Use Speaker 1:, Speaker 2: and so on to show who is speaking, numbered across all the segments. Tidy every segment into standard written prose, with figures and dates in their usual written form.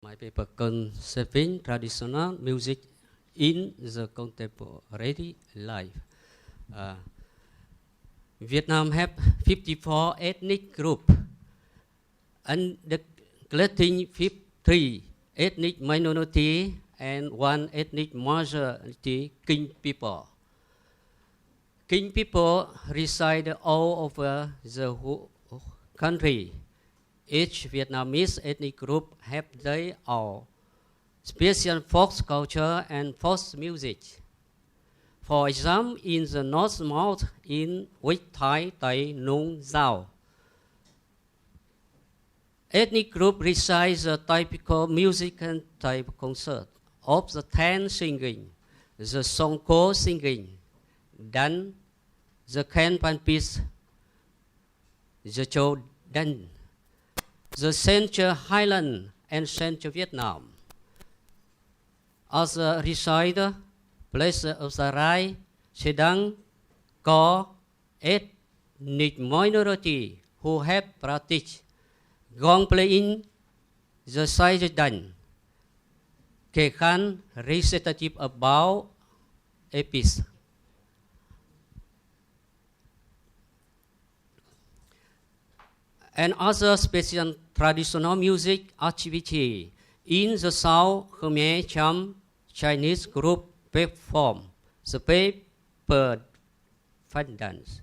Speaker 1: my paper concerning traditional music in the contemporary life. Vietnam have 54 ethnic groups, including 53 ethnic minority and 1 ethnic majority King people. King people reside all over the whole country. Each Vietnamese ethnic group have their own special folk culture and folk music. For example, in the north in West Thai, Tây Nung Giao, ethnic group recites the typical music and type concert of the ten singing, the song call singing, then the can pan piece, the chow dan, the Central Highland and Central Vietnam. As a reciter, place of the Rai, Sedang, có ethnic minority who have practiced gong playing the side dan. Kể khăn recitative about a piece. And other special traditional music activity in the South Khmer Cham Chinese group perform the paper fan dance.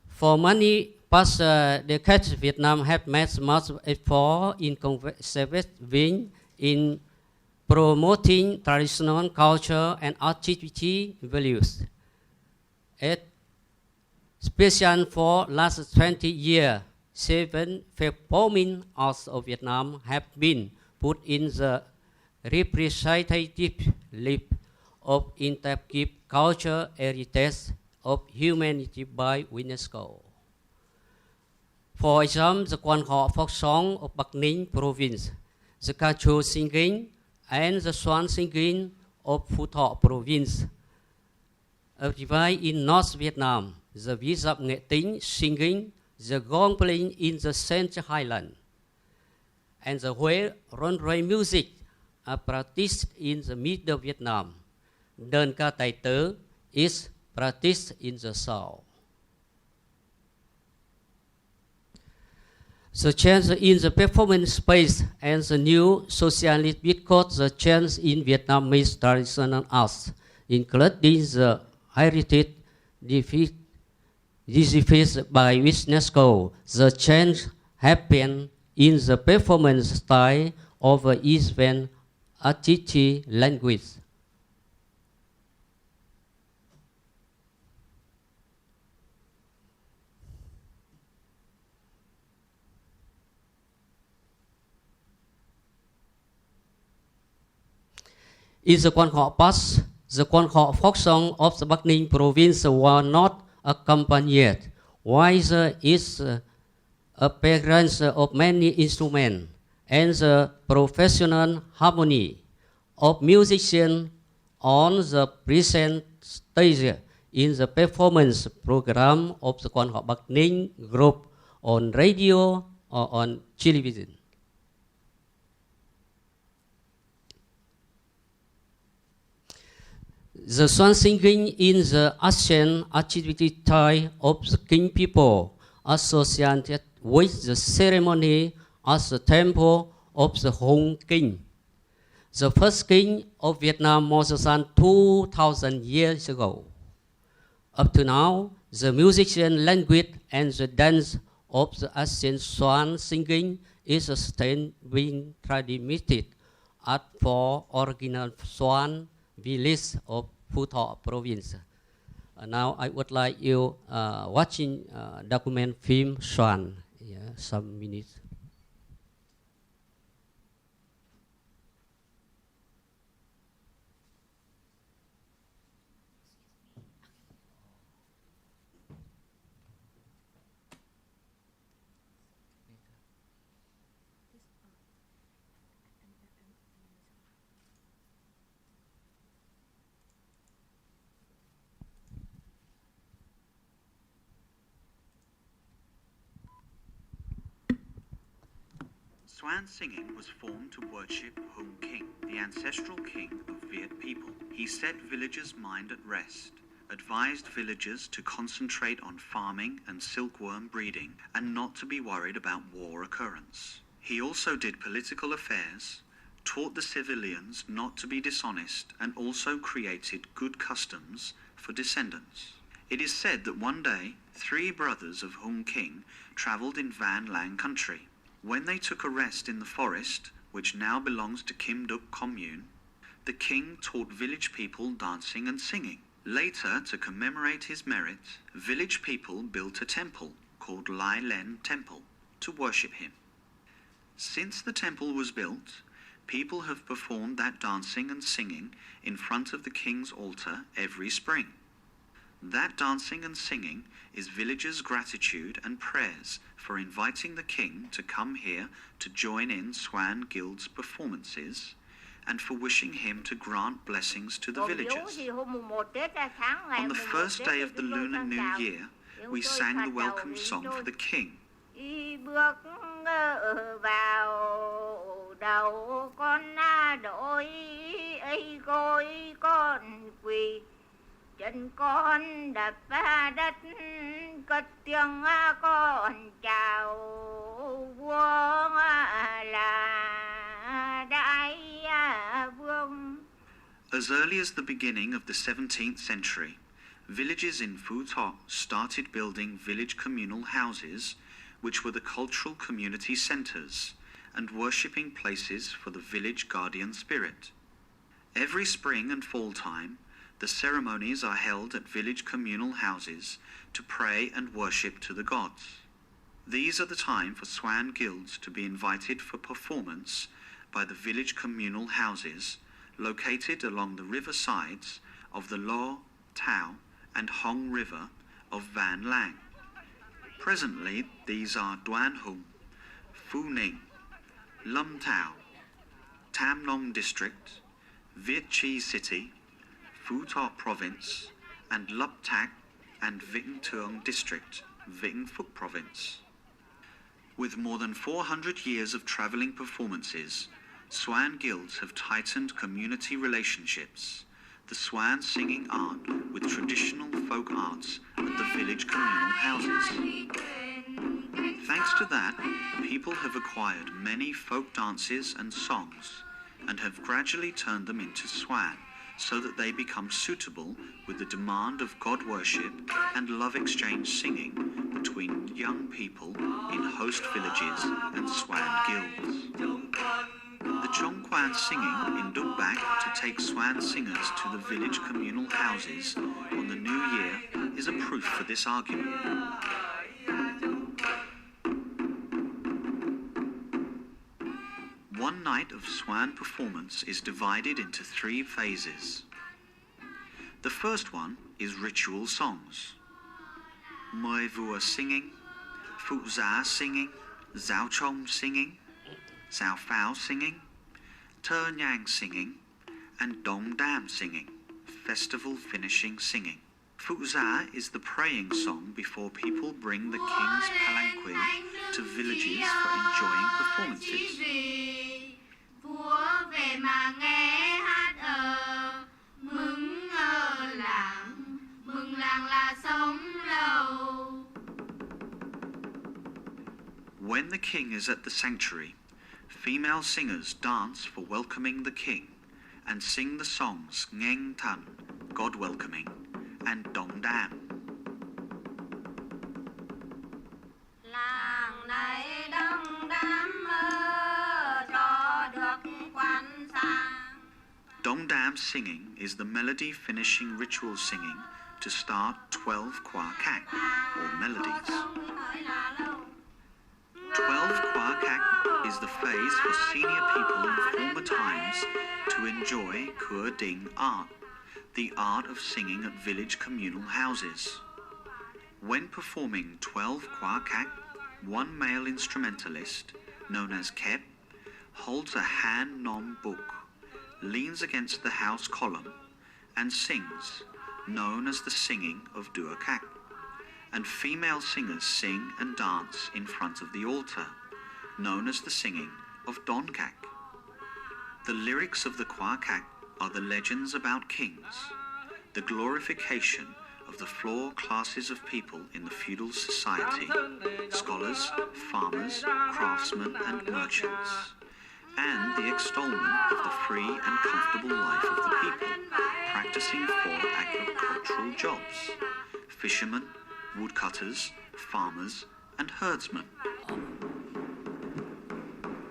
Speaker 1: For many past decades, Vietnam have made much effort in conserving in promoting traditional culture and activity values. Especially for last 20 years, 7 performing arts of Vietnam have been put in the representative list of intangible cultural heritage of humanity by UNESCO. For example, the Quan Họ folk song of Bắc Ninh province, the Ca Chu singing, and the Swan singing of Phu Thọ province. In North Vietnam, the Vi Dap Nghệ Tính singing, the gong playing in the Central Highland, and the Huế Rôn Rây music are practiced in the Middle Vietnam. Đơn ca tài tử is practiced in the South. The change in the performance space and the new socialist because the change in Vietnamese traditional arts, including the heritage defeated by UNESCO. The change happened in the performance style of Eastern artistic language. In the Quan Họ past, the Quan Họ folk song of the Bắc Ninh province were not accompanied, while there is appearance of many instruments and the professional harmony of musicians on the present stage in the performance program of the Quan Họ Bắc Ninh group on radio or on television. The swan singing in the ASEAN activity type of the King people associated with the ceremony at the temple of the Hung King, the first king of Vietnam more than 2,000 years ago. Up to now, the musician language and the dance of the ASEAN swan singing is still being transmitted at 4 original swan village of Phu Thọ province. Now I would like you watching document film Swan. Yeah, some minutes.
Speaker 2: Swan singing was formed to worship Hung King, the ancestral king of Viet people. He set villagers' mind at rest, advised villagers to concentrate on farming and silkworm breeding and not to be worried about war occurrence. He also did political affairs, taught the civilians not to be dishonest, and also created good customs for descendants. It is said that one day, 3 brothers of Hung King travelled in Van Lang country. When they took a rest in the forest, which now belongs to Kim Duk commune, the king taught village people dancing and singing. Later, to commemorate his merit, village people built a temple called Lai Len Temple to worship him. Since the temple was built, people have performed that dancing and singing in front of the king's altar every spring. That dancing and singing is villagers' gratitude and prayers for inviting the king to come here to join in Swan Guild's performances and for wishing him to grant blessings to the villagers. On the first day of the Lunar New Year, we sang the welcome song for the king.
Speaker 3: Đầu con đổi ấy gối con quỳ chân con đập đất cất tiếng con chào vua là đại vương.
Speaker 2: As early as the beginning of the 17th century, villages in Phu Thọ started building village communal houses, which were the cultural community centres and worshipping places for the village guardian spirit. Every spring and fall time, the ceremonies are held at village communal houses to pray and worship to the gods. These are the time for Swan guilds to be invited for performance by the village communal houses located along the river sides of the Lo, Tao and Hong River of Van Lang. Presently, these are Duan Hung, Phu Ning, Lum Tao, Tam Nong District, Viet Chi City, Phu Thọ Province, and Lup Tak and Vĩnh Tuong District, Vĩnh Phúc Province. With more than 400 years of travelling performances, Swan guilds have tightened community relationships, the Swan singing art with traditional folk arts at the village communal houses. Thanks to that, people have acquired many folk dances and songs and have gradually turned them into Swan so that they become suitable with the demand of God worship and love exchange singing between young people in host villages and Swan guilds. The Chong Quan singing in Duk Bak to take Swan singers to the village communal houses on the New Year is a proof for this argument. One night of Swan performance is divided into 3 phases. The first one is ritual songs. Mười Vua singing, Phụ Giá singing, Giáo Chong singing, Sao Phao singing, Thơ Nhang singing, and Dong Dam singing, festival finishing singing. Phụ Giá is the praying song before people bring the king's palanquin to villages for enjoying performances.
Speaker 3: Vua về mà nghe hát mừng làng là sống lâu.
Speaker 2: When the king is at the sanctuary, female singers dance for welcoming the king and sing the songs Ngeng Tan, God welcoming, and Dong Dam.
Speaker 3: Làng này đông đám cho được quan sang.
Speaker 2: Dong Dam singing is the melody finishing ritual singing to start 12 Kwa Kak, or melodies. 12 Kwa Kak is the phase for senior people in former times to enjoy Kur Ding art, the art of singing at village communal houses. When performing 12 Kwa Kak, one male instrumentalist, known as Kep, holds a Han Nom book, leans against the house column, and sings, known as the singing of Dua Kak. And female singers sing and dance in front of the altar, known as the singing of Don Kak. The lyrics of the Kwa Kak are the legends about kings, the glorification of the floor classes of people in the feudal society, scholars, farmers, craftsmen and merchants, and the extolment of the free and comfortable life of the people, practicing for agricultural jobs, fishermen, woodcutters, farmers and herdsmen.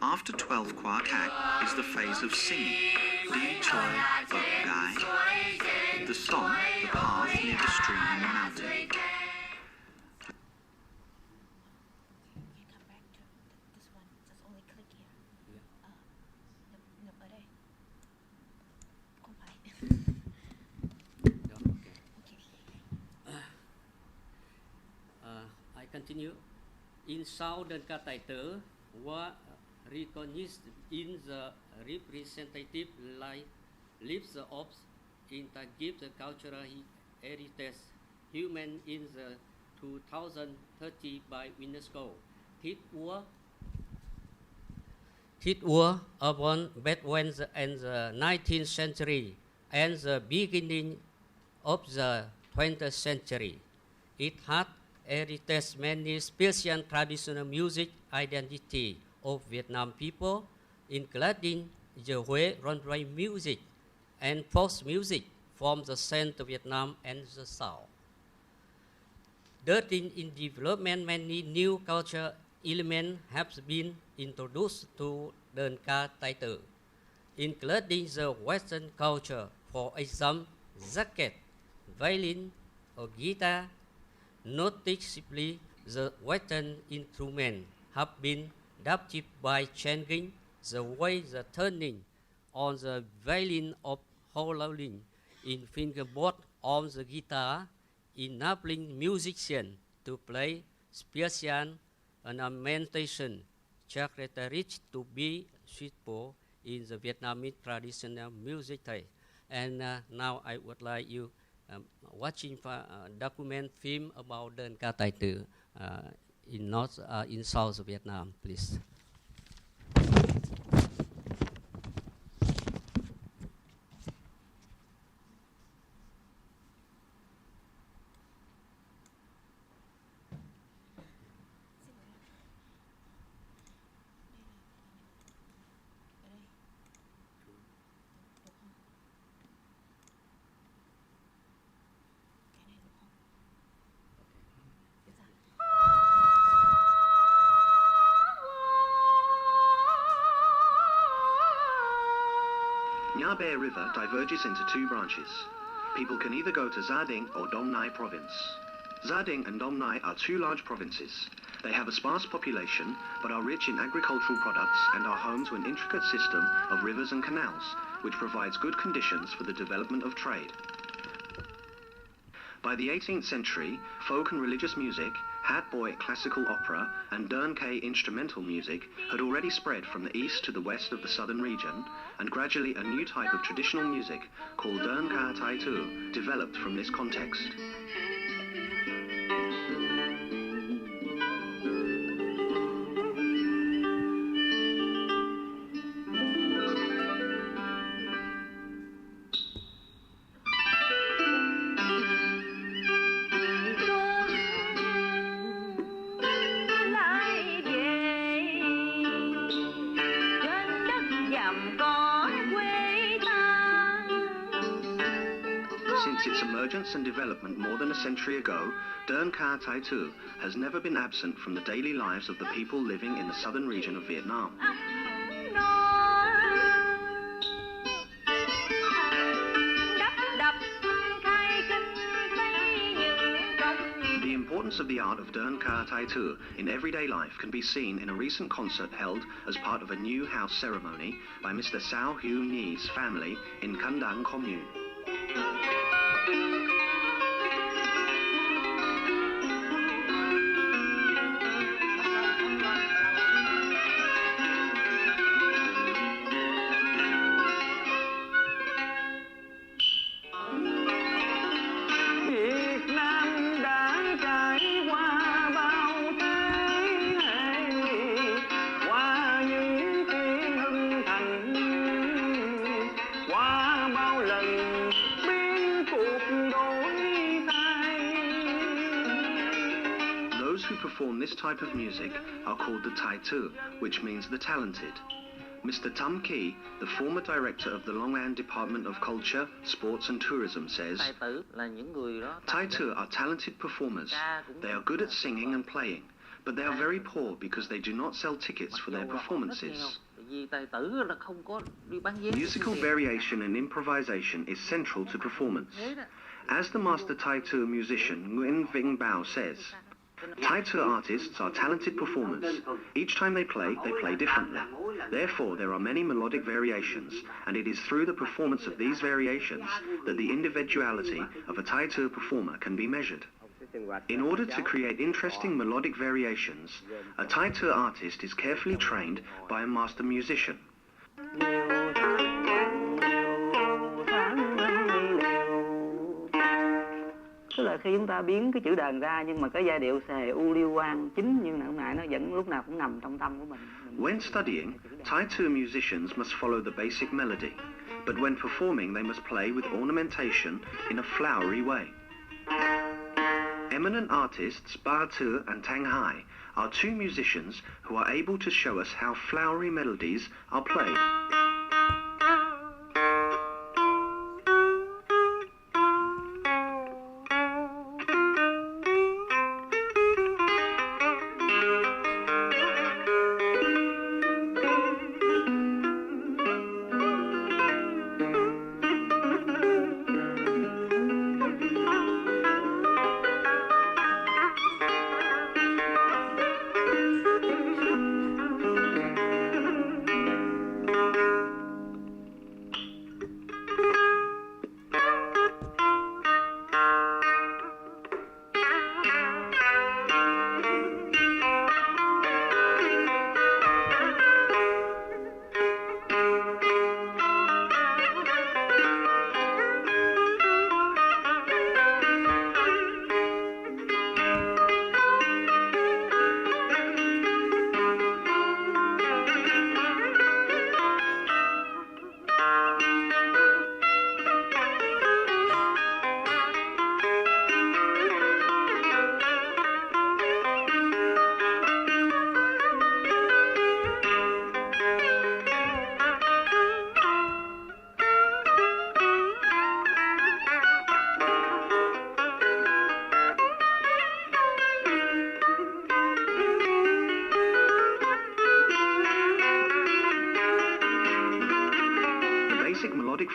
Speaker 2: After 12 Kwa Kak is the phase of singing, Di Choi Bok Gai, the song, the path near the stream in the mountain.
Speaker 1: I continue. In Southern Kataiter, were recognized in the representative lives of intergive the cultural heritage human in the 2030 by UNESCO. It was upon between the 19th century and the beginning of the 20th century. It had heritage many special traditional music identity of Vietnam people, including the way runway music and folk music from the Central Vietnam and the South. In development, many new cultural elements have been introduced to Đơn Ca Tài Tử, including the Western culture, for example, jacket, violin, or guitar. Noticeably, the Western instruments have been adapted by changing the way the turning on the violin of hollowing in fingerboard on the guitar, enabling musicians to play special ornamentation characteristic to be suitable in the Vietnamese traditional music type. And now I would like you watching a document film about Đơn Ca Tài Tử in South Vietnam, please.
Speaker 4: Nha Be River diverges into two branches. People can either go to Gia Dinh or Dong Nai province. Gia Dinh and Dong Nai are two large provinces. They have a sparse population but are rich in agricultural products and are home to an intricate system of rivers and canals, which provides good conditions for the development of trade. By the 18th century, folk and religious music, Hat Boy classical opera, and Đơn Ca instrumental music had already spread from the east to the west of the southern region, and gradually a new type of traditional music called Đơn Ca Tai Tu developed from this context. Since its emergence and development more than a century ago, Đơn Ca Tai Tu has never been absent from the daily lives of the people living in the southern region of Vietnam. The importance of the art of Đơn Ca Tai Tu in everyday life can be seen in a recent concert held as part of a new house ceremony by Mr. Sao Hu Nhi's family in Can Dang Commune. perform this type of music are called the Tai Tu, which means the talented. Mr. Tam Ki, the former director of the Long An Department of Culture, Sports and Tourism says,
Speaker 5: tài tử là những người đó
Speaker 4: Tai Tu are talented performers. They are good at singing and playing, but they are very poor because they do not sell tickets for their performances.
Speaker 5: vì tài tử là không có đi bán vé.
Speaker 4: Musical variation and improvisation is central to performance. As the master Tai Tu musician Nguyen Vinh Bao says, Tai Tu artists are talented performers. Each time they play differently. Therefore, there are many melodic variations, and it is through the performance of these variations that the individuality of a Tai Tu performer can be measured. In order to create interesting melodic variations, a Tai Tu artist is carefully trained by a master musician.
Speaker 5: Tức là khi chúng ta biến cái chữ đờn ra nhưng mà cái giai điệu xề u liêu quan chính như nãy nãy nó vẫn lúc nào cũng nằm trong tâm của mình.
Speaker 4: When studying, Tai Tu musicians must follow the basic melody, but when performing they must play with ornamentation in a flowery way. Eminent artists Ba Tu and Tang Hai are two musicians who are able to show us how flowery melodies are played.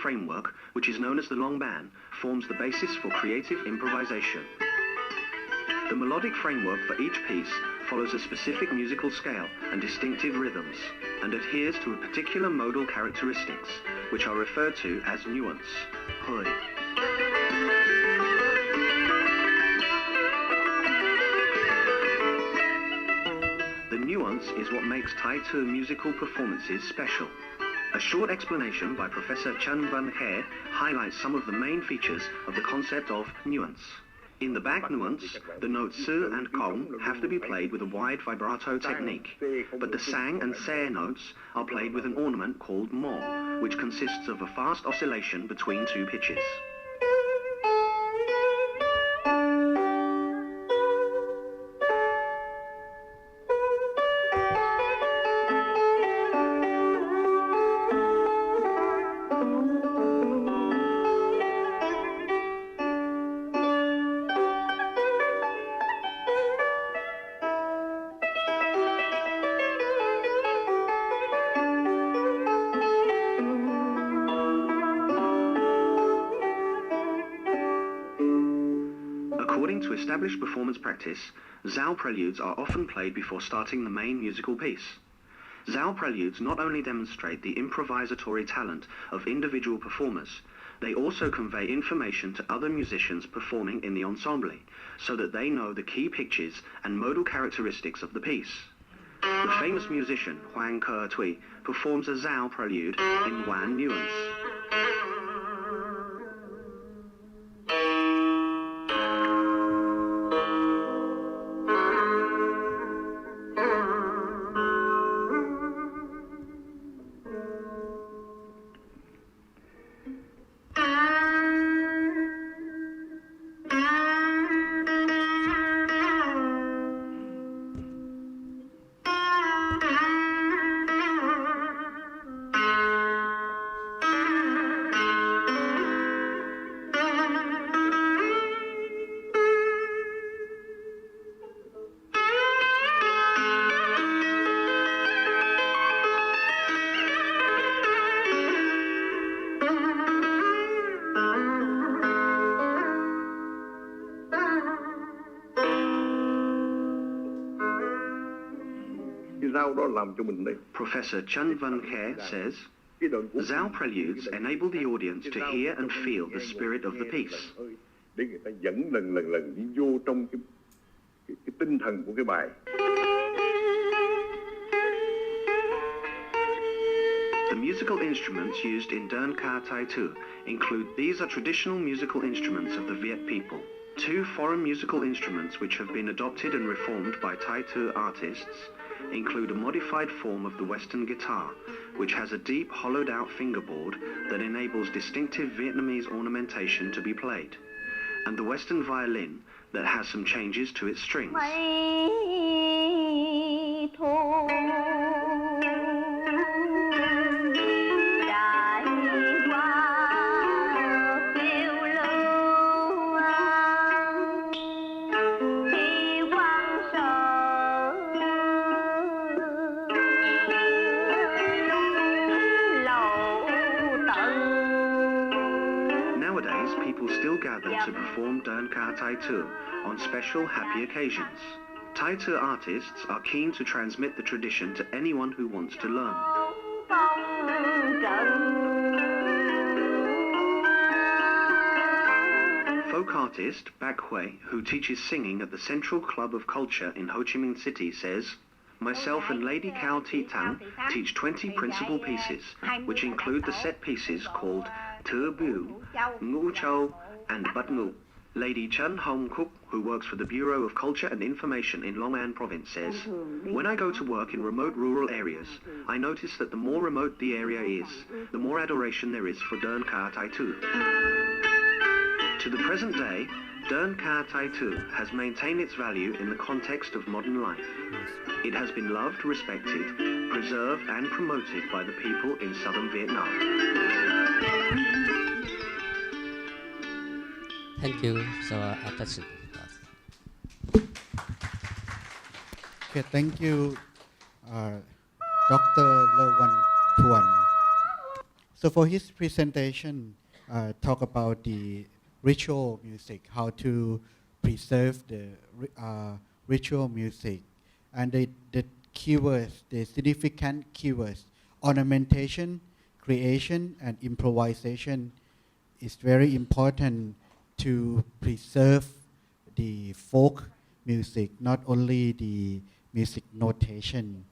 Speaker 4: Framework, which is known as the long ban, forms the basis for creative improvisation. The melodic framework for each piece follows a specific musical scale and distinctive rhythms, and adheres to a particular modal characteristics, which are referred to as nuance. Hoi. The nuance is what makes Tai Tu musical performances special. A short explanation by Professor Chan Van He highlights some of the main features of the concept of nuance. In the back nuance, the notes su and kong have to be played with a wide vibrato technique, but the sang and se notes are played with an ornament called mo, which consists of a fast oscillation between two pitches. According to established performance practice, Zhao preludes are often played before starting the main musical piece. Zhao preludes not only demonstrate the improvisatory talent of individual performers, they also convey information to other musicians performing in the ensemble, so that they know the key pitches and modal characteristics of the piece. The famous musician Huang Ke Tui performs a Zhao prelude in Wan nuance.
Speaker 6: Giao đó làm cho mình đây.
Speaker 4: Professor Chun Van Khe says, Giao preludes enable the audience to hear and feel the spirit of the piece.
Speaker 6: Để người ta dẫn lần đi vô trong cái tinh thần của cái bài.
Speaker 4: The musical instruments used in Đơn Ca Tai Tu include these are traditional musical instruments of the Viet people. Two foreign musical instruments which have been adopted and reformed by Tai Tu artists include a modified form of the Western guitar, which has a deep hollowed-out fingerboard that enables distinctive Vietnamese ornamentation to be played, and the Western violin that has some changes to its strings. Still gather to perform Đơn Ca Tai Tu on special happy occasions. Tai Tu artists are keen to transmit the tradition to anyone who wants to learn. Folk artist Bac Hui, who teaches singing at the Central Club of Culture in Ho Chi Minh City, says, myself and Lady Cao Thi Tang teach 20 principal pieces, which include the set pieces called Thơ Bu, Ngu Châu, and Bat Ngu. Lady Chun Hong Kuk, who works for the Bureau of Culture and Information in Long An Province, says, when I go to work in remote rural areas, I notice that the more remote the area is, the more adoration there is for Đơn Ca Tai Tu. To the present day, Đơn Ca Tai Tu has maintained its value in the context of modern life. It has been loved, respected, preserved and promoted by the people in southern Vietnam.
Speaker 1: Thank you. So that's it.
Speaker 7: Okay, thank you, Dr. Lewan Toan. So for his presentation, talk about the ritual music, how to preserve the ritual music, and the keywords, the significant keywords, ornamentation, creation, and improvisation is very important to preserve the folk music, not only the music notation.